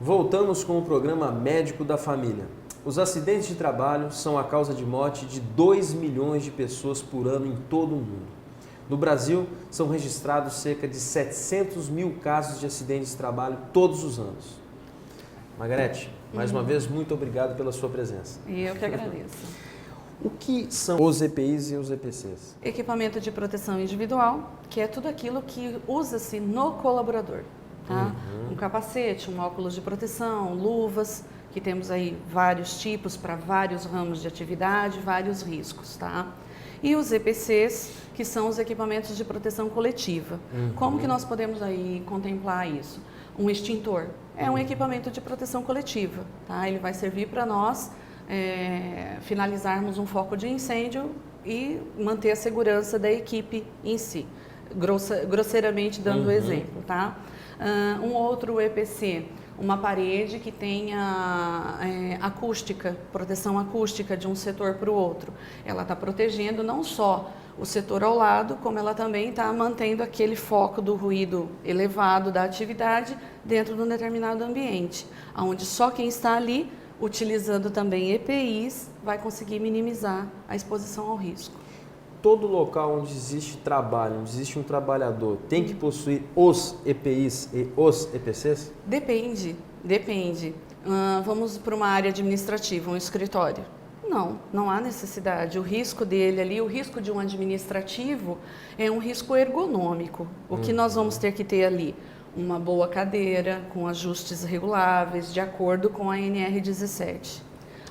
Voltamos com o programa Médico da Família. Os acidentes de trabalho são a causa de morte de 2 milhões de pessoas por ano em todo o mundo. No Brasil, são registrados cerca de 700 mil casos de acidentes de trabalho todos os anos. Margarete, mais uma vez, muito obrigado pela sua presença. E eu que agradeço. O que são os EPIs e os EPCs? Equipamento de proteção individual, que é tudo aquilo que usa-se no colaborador. Tá? Um capacete, um óculos de proteção, luvas, que temos aí vários tipos para vários ramos de atividade, vários riscos. Tá? E os EPCs, que são os equipamentos de proteção coletiva. Como que nós podemos aí contemplar isso? Um extintor é um equipamento de proteção coletiva. Tá? Ele vai servir para nós finalizarmos um foco de incêndio e manter a segurança da equipe em si, grosseiramente dando exemplo. Tá? Um outro EPC, uma parede que tenha acústica, proteção acústica de um setor para o outro. Ela está protegendo não só o setor ao lado, como ela também está mantendo aquele foco do ruído elevado da atividade dentro de um determinado ambiente, onde só quem está ali, utilizando também EPIs, vai conseguir minimizar a exposição ao risco. Todo local onde existe trabalho, onde existe um trabalhador, tem que possuir os EPIs e os EPCs? Depende. Vamos para uma área administrativa, um escritório. Não há necessidade. O risco dele ali, o risco de um administrativo é um risco ergonômico. O que nós vamos ter que ter ali? Uma boa cadeira, com ajustes reguláveis, de acordo com a NR17.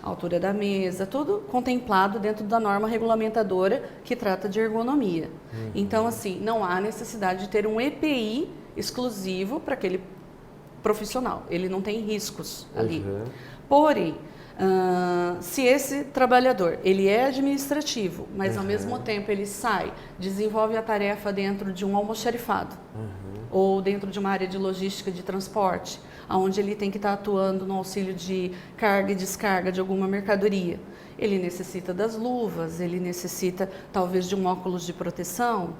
A altura da mesa, tudo contemplado dentro da norma regulamentadora que trata de ergonomia. Então, assim, não há necessidade de ter um EPI exclusivo para aquele profissional. Ele não tem riscos ali. Porém, se esse trabalhador ele é administrativo, mas ao mesmo tempo ele sai, desenvolve a tarefa dentro de um almoxarifado ou dentro de uma área de logística de transporte, onde ele tem que estar atuando no auxílio de carga e descarga de alguma mercadoria. Ele necessita das luvas, ele necessita talvez de um óculos de proteção,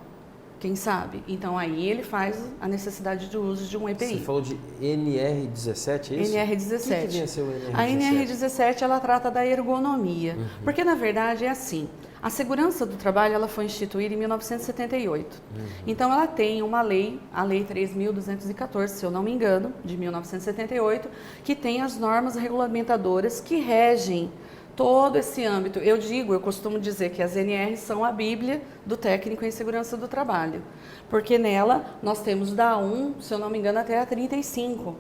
quem sabe? Então aí ele faz a necessidade de uso de um EPI. Você falou de NR17, é isso? NR17. O que vem a ser o NR17? A NR17 ela trata da ergonomia, porque na verdade é assim. A segurança do trabalho ela foi instituída em 1978. Então ela tem uma lei, a Lei 3.214, se eu não me engano, de 1978, que tem as normas regulamentadoras que regem todo esse âmbito. Eu costumo dizer que as NRs são a bíblia do técnico em segurança do trabalho, porque nela nós temos da 1, se eu não me engano, até a 35.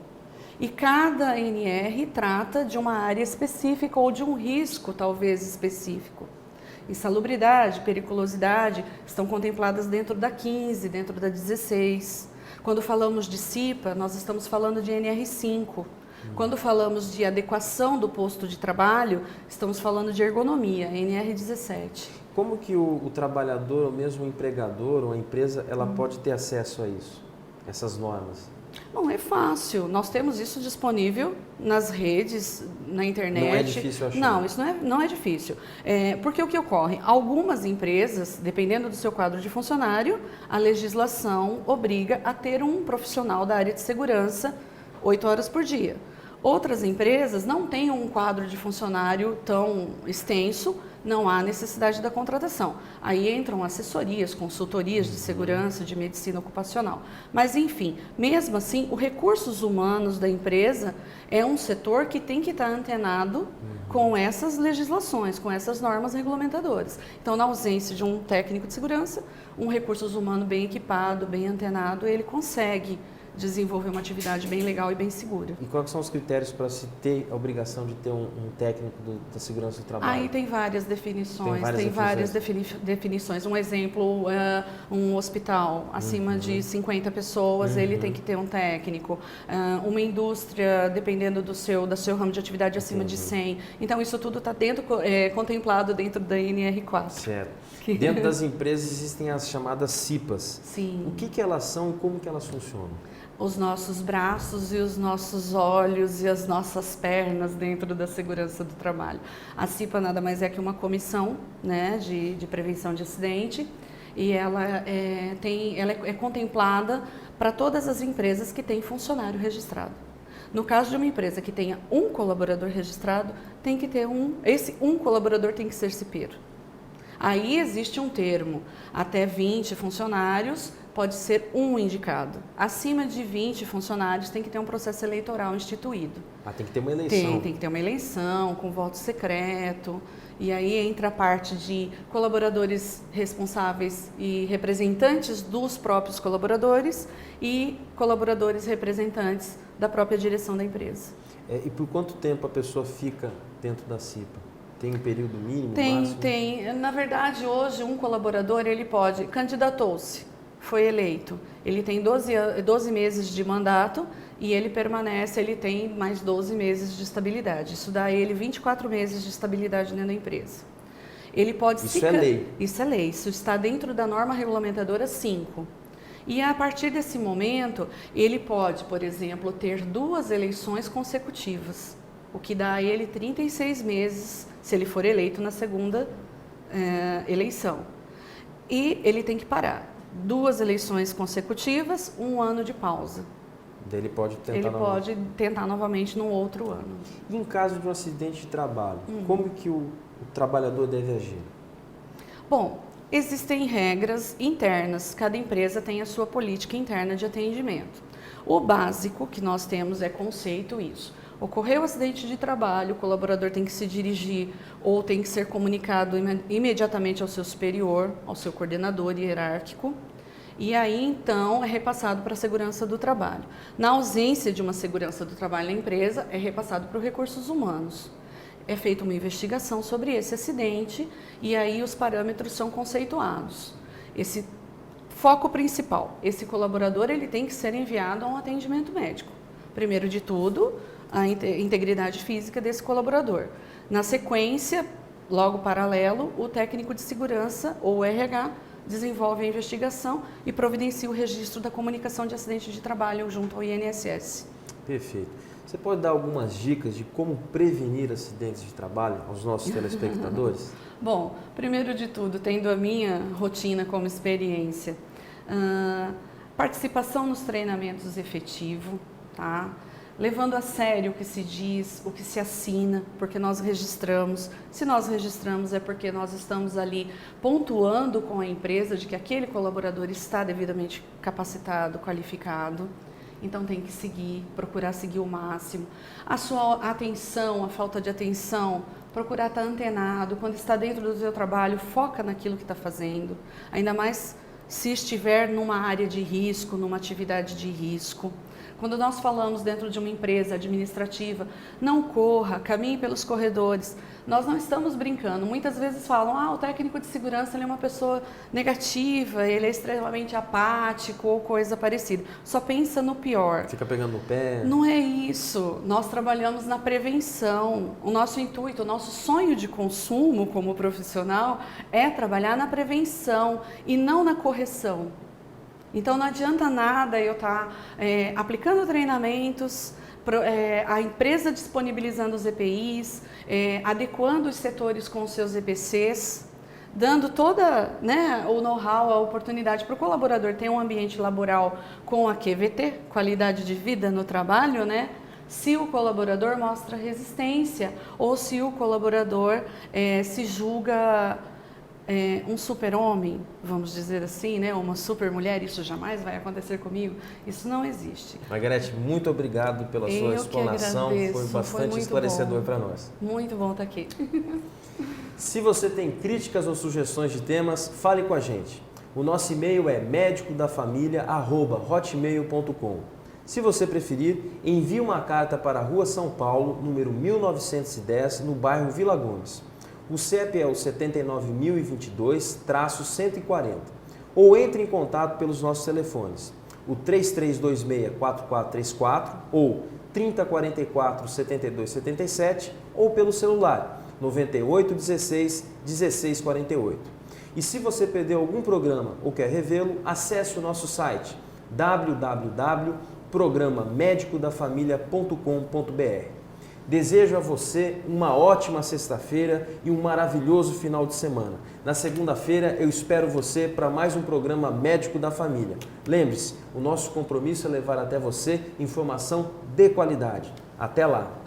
E cada NR trata de uma área específica ou de um risco talvez específico. Insalubridade, periculosidade estão contempladas dentro da 15, dentro da 16. Quando falamos de CIPA, nós estamos falando de NR5. Quando falamos de adequação do posto de trabalho, estamos falando de ergonomia, NR17. Como que o trabalhador, ou mesmo o empregador ou a empresa, ela pode ter acesso a isso, essas normas? Bom, é fácil. Nós temos isso disponível nas redes, na internet. Não é difícil achar? Não, isso não é difícil. Porque o que ocorre? Algumas empresas, dependendo do seu quadro de funcionário, a legislação obriga a ter um profissional da área de segurança 8 horas por dia. Outras empresas não têm um quadro de funcionário tão extenso, não há necessidade da contratação. Aí entram assessorias, consultorias de segurança, de medicina ocupacional. Mas, enfim, mesmo assim, os recursos humanos da empresa é um setor que tem que estar antenado com essas legislações, com essas normas regulamentadoras. Então, na ausência de um técnico de segurança, um recursos humano bem equipado, bem antenado, ele consegue desenvolver uma atividade bem legal e bem segura. E quais são os critérios para se ter a obrigação de ter um técnico da segurança do trabalho? Aí tem várias definições, definições. Um exemplo, um hospital acima de 50 pessoas, ele tem que ter um técnico. Uma indústria, dependendo do seu ramo de atividade, acima de 100. Então, isso tudo está contemplado dentro da NR4. Certo. Dentro das empresas existem as chamadas CIPAs. Sim. O que elas são e como que elas funcionam? Os nossos braços e os nossos olhos e as nossas pernas dentro da segurança do trabalho. A CIPA nada mais é que uma comissão, né, de prevenção de acidente, e ela é contemplada para todas as empresas que têm funcionário registrado. No caso de uma empresa que tenha um colaborador registrado, tem que ter esse um colaborador tem que ser cipeiro. Aí existe um termo, até 20 funcionários pode ser um indicado. Acima de 20 funcionários tem que ter um processo eleitoral instituído. Tem que ter uma eleição. Tem que ter uma eleição com voto secreto. E aí entra a parte de colaboradores responsáveis e representantes dos próprios colaboradores e colaboradores representantes da própria direção da empresa. E por quanto tempo a pessoa fica dentro da CIPA? Tem um período mínimo, máximo? Tem. Na verdade, hoje, um colaborador, ele pode, candidatou-se, foi eleito, ele tem 12 meses de mandato e ele permanece, ele tem mais 12 meses de estabilidade. Isso dá a ele 24 meses de estabilidade dentro da empresa. Ele pode Isso é lei? Isso é lei, isso está dentro da norma regulamentadora 5. E a partir desse momento, ele pode, por exemplo, ter 2 eleições consecutivas, o que dá a ele 36 meses, se ele for eleito na segunda eleição. E ele tem que parar. 2 eleições consecutivas, 1 ano de pausa. Daí ele pode tentar Ele novamente. pode tentar novamente no outro ano. E em caso de um acidente de trabalho, como que o trabalhador deve agir? Bom, existem regras internas, cada empresa tem a sua política interna de atendimento. O básico que nós temos é conceito isso. Ocorreu um acidente de trabalho, o colaborador tem que se dirigir ou tem que ser comunicado imediatamente ao seu superior, ao seu coordenador hierárquico, e aí então é repassado para a segurança do trabalho. Na ausência de uma segurança do trabalho na empresa, é repassado para os recursos humanos. É feita uma investigação sobre esse acidente e aí os parâmetros são conceituados. Esse foco principal, esse colaborador ele tem que ser enviado a um atendimento médico. Primeiro de tudo, a integridade física desse colaborador. Na sequência, logo paralelo, o técnico de segurança, ou o RH, desenvolve a investigação e providencia o registro da comunicação de acidente de trabalho junto ao INSS. Perfeito. Você pode dar algumas dicas de como prevenir acidentes de trabalho aos nossos telespectadores? Bom, primeiro de tudo, tendo a minha rotina como experiência, participação nos treinamentos efetivo, tá? Levando a sério o que se diz, o que se assina, porque nós registramos. Se nós registramos é porque nós estamos ali pontuando com a empresa de que aquele colaborador está devidamente capacitado, qualificado. Então tem que seguir, procurar seguir o máximo. A sua atenção, a falta de atenção, procurar estar antenado. Quando está dentro do seu trabalho, foca naquilo que está fazendo. Ainda mais se estiver numa área de risco, numa atividade de risco. Quando nós falamos dentro de uma empresa administrativa, não corra, caminhe pelos corredores. Nós não estamos brincando. Muitas vezes falam, o técnico de segurança ele é uma pessoa negativa, ele é extremamente apático ou coisa parecida. Só pensa no pior. Fica pegando no pé. Não é isso. Nós trabalhamos na prevenção. O nosso intuito, o nosso sonho de consumo como profissional é trabalhar na prevenção e não na correção. Então não adianta nada eu estar aplicando treinamentos, a empresa disponibilizando os EPIs, adequando os setores com os seus EPCs, dando toda o know-how, a oportunidade para o colaborador ter um ambiente laboral com a QVT, qualidade de vida no trabalho, se o colaborador mostra resistência ou se o colaborador se julga um super-homem, vamos dizer assim, uma super-mulher, isso jamais vai acontecer comigo, isso não existe. Margarete, muito obrigado pela sua explanação, foi bastante esclarecedor para nós. Muito bom estar aqui. Se você tem críticas ou sugestões de temas, fale com a gente. O nosso e-mail é medicodafamilia@hotmail.com. Se você preferir, envie uma carta para a Rua São Paulo, número 1910, no bairro Vila Gomes. O CEP é o 79.022-140. Ou entre em contato pelos nossos telefones, o 3326-4434 ou 3044-7277 ou pelo celular 9816-1648. E se você perdeu algum programa ou quer revê-lo, acesse o nosso site www.programamedicodafamilia.com.br. Desejo a você uma ótima sexta-feira e um maravilhoso final de semana. Na segunda-feira eu espero você para mais um programa Médico da Família. Lembre-se, o nosso compromisso é levar até você informação de qualidade. Até lá!